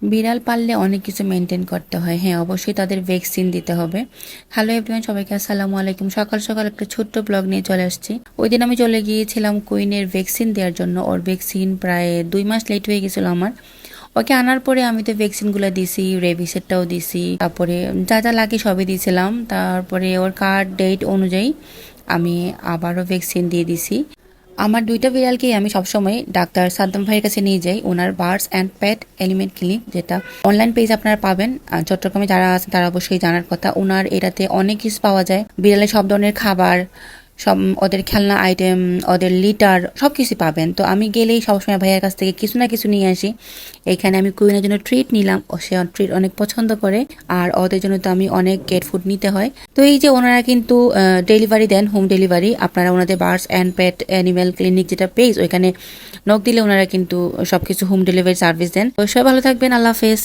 বিড়াল পাললে অনেক কিছু মেনটেন করতে হয়। হ্যাঁ, অবশ্যই তাদের ভ্যাকসিন দিতে হবে। হ্যালো এভরিওয়ান, সবাইকে আসসালামু আলাইকুম। সকাল সকাল একটা ছোট্ট ব্লগ নিয়ে চলে আসছি। ওই দিন আমি চলে গিয়েছিলাম কুইনের ভ্যাকসিন দেওয়ার জন্য। ওর ভ্যাকসিন প্রায় 2 মাস লেট হয়ে গেছিল আমার। ওকে আনার পরে আমি তো ভ্যাকসিনগুলো দিছি, রেবিসেরটাও দিছি, তারপরে যা যা লাগে সবই দিয়েছিলাম। তারপরে ওর কার্ড ডেট অনুযায়ী আমি আবারও ভ্যাকসিন দিয়ে দিছি। আমার 2টা বিড়ালকেই আমি সবসময় ডাক্তার সাদ্দাম ভাইয়ের কাছে নিয়ে যাই। ওনার birds and pet element clinic, যেটা অনলাইন পেজ আপনারা পাবেন। চট্টগ্রামে যারা আছেন তারা অবশ্যই জানার কথা। ওনার এটাতে অনেক কিছু পাওয়া যায়, বিড়ালের সব ধরনের খাবার, সব ওদের খেলনা আইটেম, ওদের লিটার সব কিছু পাবেন। তো আমি গেলেই সবসময় ভাইয়ের কাছ থেকে কিছু না কিছু নিয়ে আসি। এখানে আমি কুইনের জন্য ট্রিট নিলাম, ও সে ট্রিট অনেক পছন্দ করে। আর ওদের জন্য তো আমি অনেক কেট ফুড নিতে হয়। তো এই যে ওনারা কিন্তু ডেলিভারি দেন, হোম ডেলিভারি। আপনারা ওনাদের birds and pet animal clinic যেটা পেজ, ওইখানে নক দিলে ওনারা কিন্তু সবকিছু হোম ডেলিভারি সার্ভিস দেন। তো সবাই ভালো থাকবেন, আল্লাহ হাফেজ।